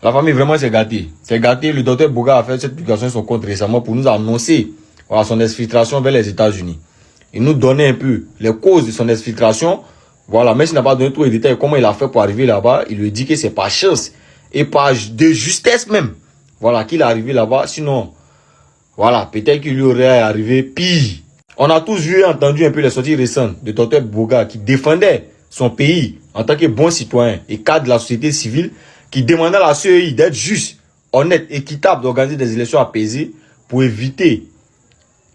La famille vraiment s'est gâtée. C'est gâté. Le docteur Boga a fait cette publication sur son compte récemment pour nous annoncer voilà, son exfiltration vers les États-Unis. Il nous donnait un peu les causes de son exfiltration. Voilà, même s'il n'a pas donné tous les détails, comment il a fait pour arriver là-bas, il lui dit que c'est par chance et par de justesse même. Voilà, qu'il est arrivé là-bas. Sinon, voilà, peut-être qu'il lui aurait arrivé pire. On a tous vu et entendu un peu les sorties récentes de Dr Boga qui défendait son pays en tant que bon citoyen et cadre de la société civile, qui demandait à la CEI d'être juste, honnête, équitable, d'organiser des élections apaisées pour éviter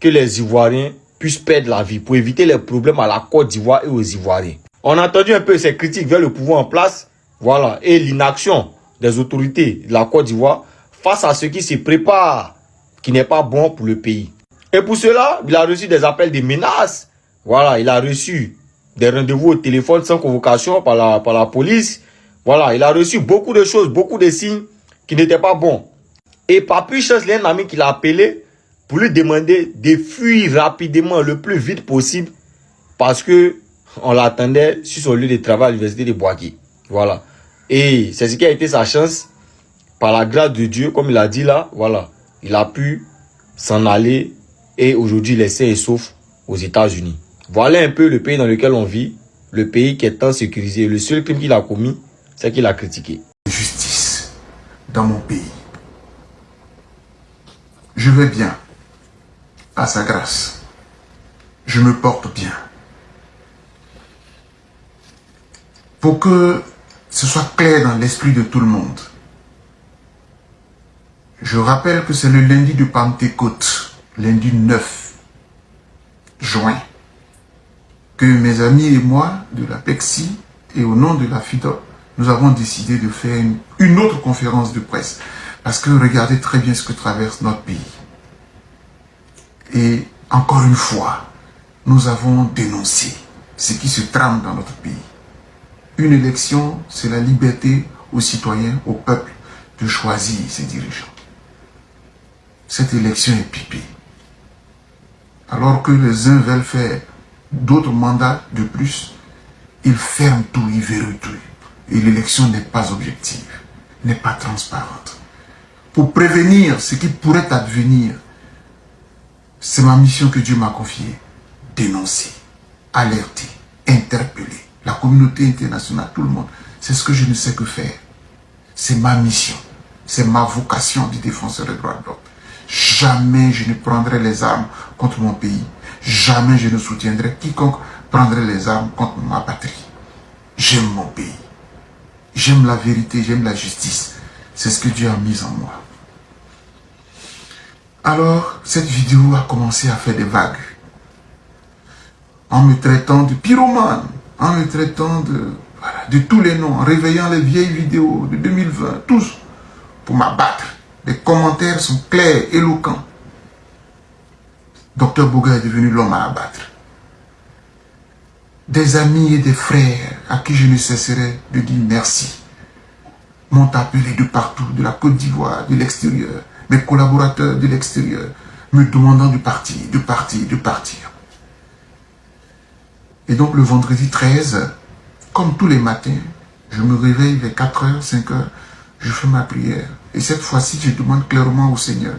que les Ivoiriens puissent perdre la vie, pour éviter les problèmes à la Côte d'Ivoire et aux Ivoiriens. On a entendu un peu ces critiques vers le pouvoir en place, voilà, et l'inaction des autorités de la Côte d'Ivoire face à ce qui se prépare, qui n'est pas bon pour le pays. Et pour cela, il a reçu des appels de menaces. Voilà, il a reçu des rendez-vous au téléphone sans convocation par la police. Voilà, il a reçu beaucoup de choses, beaucoup de signes qui n'étaient pas bons. Et par plus chance, il y a un ami qui l'a appelé pour lui demander de fuir rapidement, le plus vite possible, parce que on l'attendait sur son lieu de travail à l'université de Boaké. Voilà. Et c'est ce qui a été sa chance. Par la grâce de Dieu, comme il a dit là, voilà, il a pu s'en aller et aujourd'hui il est sain et sauf aux États-Unis. Voilà un peu le pays dans lequel on vit, le pays qui est tant sécurisé. Le seul crime qu'il a commis, c'est qu'il a critiqué. Justice dans mon pays. Je vais bien, à sa grâce. Je me porte bien. Pour que ce soit clair dans l'esprit de tout le monde, je rappelle que c'est le lundi de Pentecôte, lundi 9 juin, que mes amis et moi de la PEXI et au nom de la FIDO, nous avons décidé de faire une autre conférence de presse. Parce que regardez très bien ce que traverse notre pays. Et encore une fois, nous avons dénoncé ce qui se trame dans notre pays. Une élection, c'est la liberté aux citoyens, au peuple, de choisir ses dirigeants. Cette élection est pipée. Alors que les uns veulent faire d'autres mandats de plus, ils ferment tout, ils verrouillent tout. Et l'élection n'est pas objective, n'est pas transparente. Pour prévenir ce qui pourrait advenir, c'est ma mission que Dieu m'a confiée. Dénoncer, alerter, interpeller la communauté internationale, tout le monde. C'est ce que je ne sais que faire. C'est ma mission, c'est ma vocation de défenseur des droits de l'homme. Jamais je ne prendrai les armes contre mon pays. Jamais je ne soutiendrai quiconque prendrait les armes contre ma patrie. J'aime mon pays. J'aime la vérité, j'aime la justice. C'est ce que Dieu a mis en moi. Alors, cette vidéo a commencé à faire des vagues. En me traitant de pyromane, en me traitant de tous les noms, en réveillant les vieilles vidéos de 2020, tous, pour m'abattre. Les commentaires sont clairs, éloquents. Dr Boga est devenu l'homme à abattre. Des amis et des frères à qui je ne cesserai de dire merci m'ont appelé de partout, de la Côte d'Ivoire, de l'extérieur, mes collaborateurs de l'extérieur, me demandant de partir, de partir, de partir. Et donc le vendredi 13, comme tous les matins, je me réveille vers 4h, 5h, je fais ma prière. Et cette fois-ci, je demande clairement au Seigneur,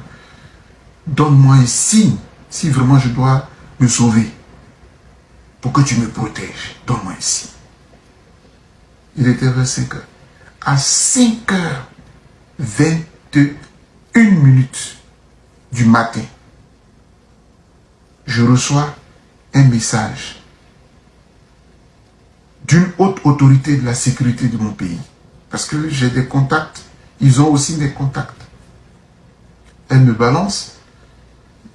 donne-moi un signe si vraiment je dois me sauver. Pour que tu me protèges, donne-moi un signe. Il était vers 5h. À 5h21 du matin, je reçois un message d'une haute autorité de la sécurité de mon pays. Parce que j'ai des contacts, ils ont aussi des contacts. Elle me balance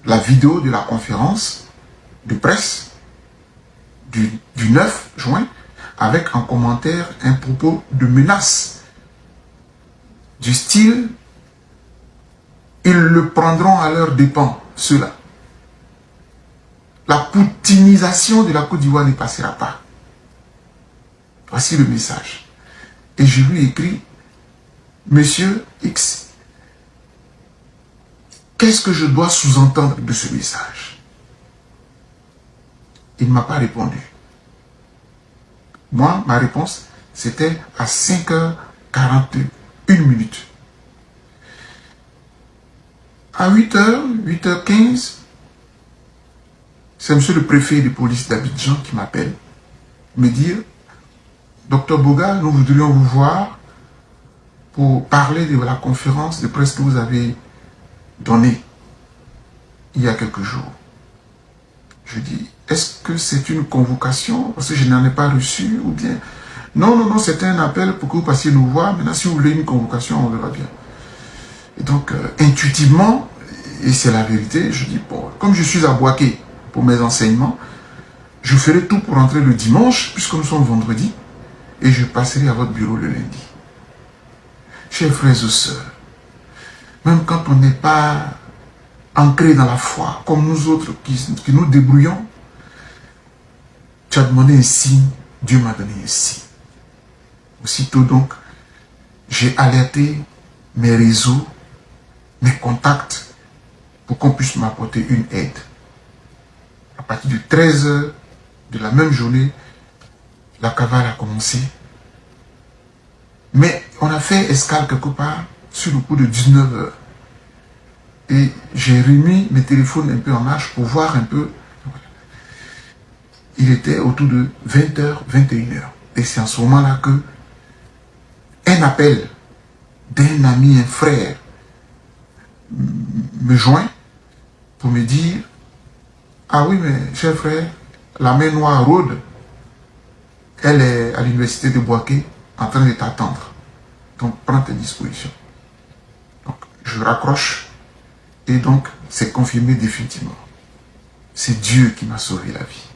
la vidéo de la conférence de presse du 9 juin avec en commentaire un propos de menace du style ils le prendront à leur dépens, ceux-là. La poutinisation de la Côte d'Ivoire ne passera pas. Voici le message. Et je lui ai écrit, Monsieur X, qu'est-ce que je dois sous-entendre de ce message? Il ne m'a pas répondu. Moi, ma réponse, c'était à 5h41. À 8h, 8h15, c'est monsieur le préfet de police d'Abidjan qui m'appelle, me dire, Docteur Boga, nous voudrions vous voir pour parler de la conférence de presse que vous avez donnée il y a quelques jours. Je dis, est-ce que c'est une convocation? Parce que je n'en ai pas reçu, ou bien... Non, non, non, c'était un appel pour que vous passiez nous voir. Maintenant, si vous voulez une convocation, on verra bien. Et donc, intuitivement, et c'est la vérité, je dis, bon, comme je suis à Boaké pour mes enseignements, je ferai tout pour rentrer le dimanche, puisque nous sommes vendredi, et je passerai à votre bureau le lundi. Chers frères et sœurs, même quand on n'est pas ancré dans la foi, comme nous autres qui nous débrouillons, tu as demandé un signe, Dieu m'a donné un signe. Aussitôt donc, j'ai alerté mes réseaux, mes contacts, pour qu'on puisse m'apporter une aide. À partir de 13h de la même journée, la cavale a commencé. Mais on a fait escale quelque part sur le coup de 19h. Et j'ai remis mes téléphones un peu en marche pour voir un peu. Il était autour de 20h, 21h. Et c'est en ce moment-là que un appel d'un ami, un frère, me joint pour me dire, ah oui, mais cher frère, la main noire rôde, elle est à l'université de Boaké en train de t'attendre. Donc prends tes dispositions. Donc je raccroche et donc c'est confirmé définitivement. C'est Dieu qui m'a sauvé la vie.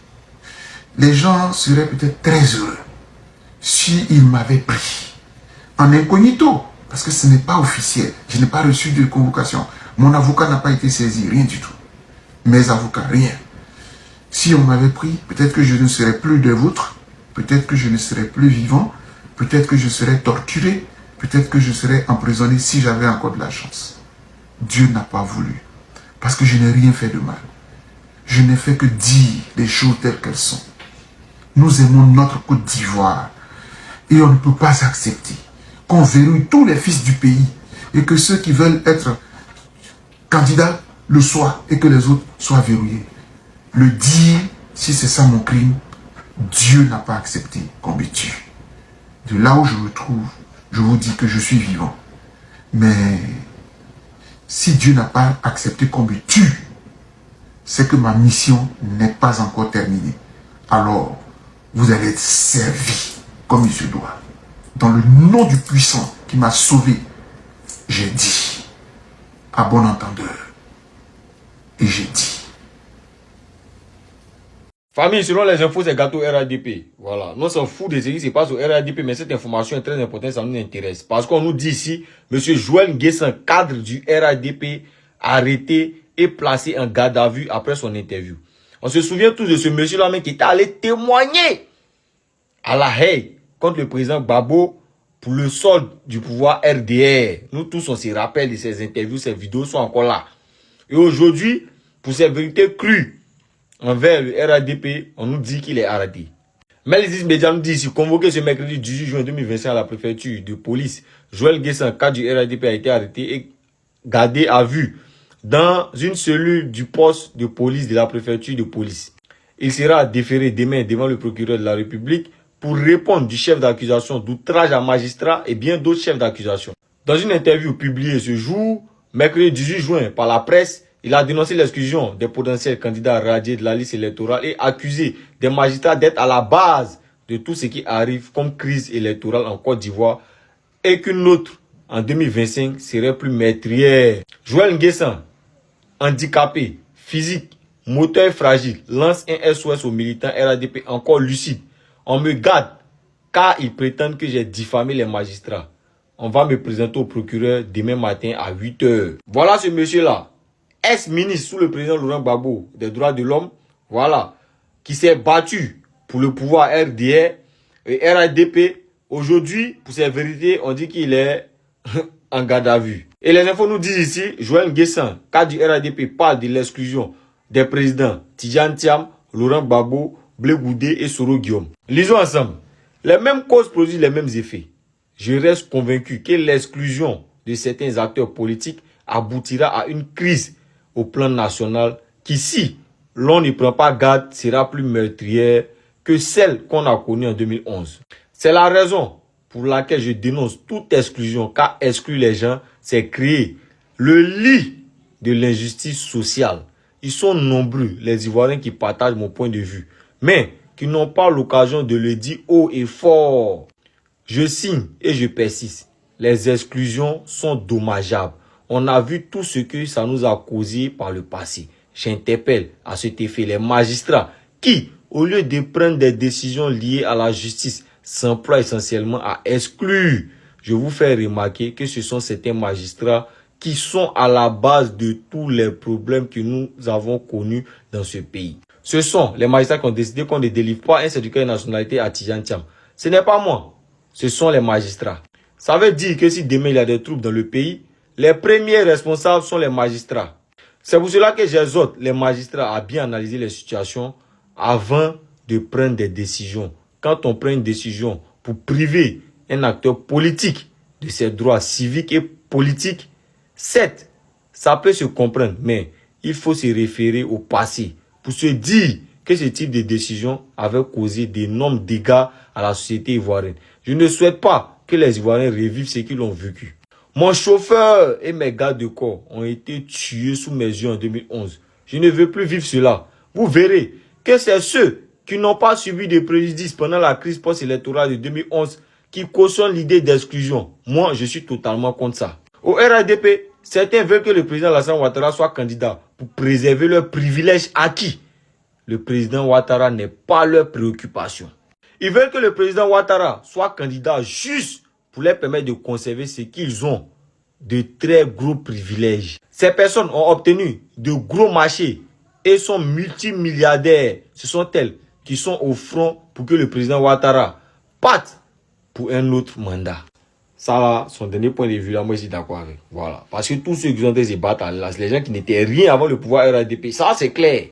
Les gens seraient peut-être très heureux s'ils m'avaient pris en incognito, parce que ce n'est pas officiel. Je n'ai pas reçu de convocation. Mon avocat n'a pas été saisi, rien du tout. Mes avocats, rien. Si on m'avait pris, peut-être que je ne serais plus de vôtres, peut-être que je ne serais plus vivant, peut-être que je serais torturé, peut-être que je serais emprisonné si j'avais encore de la chance. Dieu n'a pas voulu, parce que je n'ai rien fait de mal. Je n'ai fait que dire les choses telles qu'elles sont. Nous aimons notre Côte d'Ivoire et on ne peut pas accepter qu'on verrouille tous les fils du pays et que ceux qui veulent être candidats le soient et que les autres soient verrouillés. Le dire, si c'est ça mon crime, Dieu n'a pas accepté qu'on me tue. De là où je me trouve, je vous dis que je suis vivant. Mais si Dieu n'a pas accepté qu'on me tue, c'est que ma mission n'est pas encore terminée. Alors, vous allez être servis comme il se doit. Dans le nom du puissant qui m'a sauvé, j'ai dit, à bon entendeur, et j'ai dit. Famille, selon les infos, c'est gâteau RADP. Voilà. Nous, on s'en fout de ce qui se passe au RADP, mais cette information est très importante, ça nous intéresse. Parce qu'on nous dit ici, M. Joël Nguessan, cadre du RADP, arrêté et placé en garde à vue après son interview. On se souvient tous de ce monsieur-là qui était allé témoigner à La Haye contre le président Gbagbo pour le solde du pouvoir RDR. Nous tous, on se rappelle de ces interviews, ces vidéos sont encore là. Et aujourd'hui, pour ces vérités crues envers le RADP, on nous dit qu'il est arrêté. Mais les médias nous disent ici, convoqué ce mercredi 18 juin 2025 à la préfecture de police, Joël Nguessan, cadre du RADP, a été arrêté et gardé à vue dans une cellule du poste de police de la préfecture de police. Il sera déféré demain devant le procureur de la République pour répondre du chef d'accusation d'outrage à magistrat et bien d'autres chefs d'accusation. Dans une interview publiée ce jour, mercredi 18 juin, par la presse, il a dénoncé l'exclusion des potentiels candidats radiés de la liste électorale et accusé des magistrats d'être à la base de tout ce qui arrive comme crise électorale en Côte d'Ivoire et qu'une autre, en 2025, serait plus meurtrière. Joël Nguessan, handicapé, physique, moteur fragile, lance un SOS aux militants RADP encore lucide. On me garde car ils prétendent que j'ai diffamé les magistrats. On va me présenter au procureur demain matin à 8h. Voilà ce monsieur-là, ex-ministre sous le président Laurent Gbagbo des droits de l'homme, voilà, qui s'est battu pour le pouvoir RDR et RADP. Aujourd'hui, pour ces vérités, on dit qu'il est en garde à vue. Et les infos nous disent ici, Joël Nguessan, cadre du RADP, parle de l'exclusion des présidents Tidjane Thiam, Laurent Gbagbo, Blé Goudé et Soro Guillaume. Lisons ensemble. Les mêmes causes produisent les mêmes effets. Je reste convaincu que l'exclusion de certains acteurs politiques aboutira à une crise au plan national qui, si l'on ne prend pas garde, sera plus meurtrière que celle qu'on a connue en 2011. C'est la raison pour laquelle je dénonce toute exclusion, car exclure les gens, c'est créer le lit de l'injustice sociale. Ils sont nombreux, les Ivoiriens, qui partagent mon point de vue, mais qui n'ont pas l'occasion de le dire haut et fort. Je signe et je persiste. Les exclusions sont dommageables. On a vu tout ce que ça nous a causé par le passé. J'interpelle à cet effet les magistrats qui, au lieu de prendre des décisions liées à la justice, s'emploient essentiellement à exclure. Je vous fais remarquer que ce sont certains magistrats qui sont à la base de tous les problèmes que nous avons connus dans ce pays. Ce sont les magistrats qui ont décidé qu'on ne délivre pas un certificat de nationalité à Tidjane Thiam. Ce n'est pas moi, ce sont les magistrats. Ça veut dire que si demain il y a des troubles dans le pays, les premiers responsables sont les magistrats. C'est pour cela que j'exhorte les magistrats à bien analyser les situations avant de prendre des décisions. Quand on prend une décision pour priver un acteur politique de ses droits civiques et politiques, certes, ça peut se comprendre, mais il faut se référer au passé pour se dire que ce type de décision avait causé d'énormes dégâts à la société ivoirienne. Je ne souhaite pas que les Ivoiriens revivent ce qu'ils ont vécu. Mon chauffeur et mes gardes de corps ont été tués sous mes yeux en 2011. Je ne veux plus vivre cela. Vous verrez que c'est ceux qui n'ont pas subi de préjudice pendant la crise post-électorale de 2011 qui cautionnent l'idée d'exclusion. Moi, je suis totalement contre ça. Au RADP, certains veulent que le président Alassane Ouattara soit candidat pour préserver leurs privilèges acquis. Le président Ouattara n'est pas leur préoccupation. Ils veulent que le président Ouattara soit candidat juste pour leur permettre de conserver ce qu'ils ont, de très gros privilèges. Ces personnes ont obtenu de gros marchés et sont multimilliardaires. Ce sont elles qui sont au front pour que le président Ouattara parte pour un autre mandat. Ça là, son dernier point de vue là, moi je suis d'accord avec. Voilà. Parce que tous ceux qui ont été se battre, là, c'est les gens qui n'étaient rien avant le pouvoir RADP. Ça c'est clair.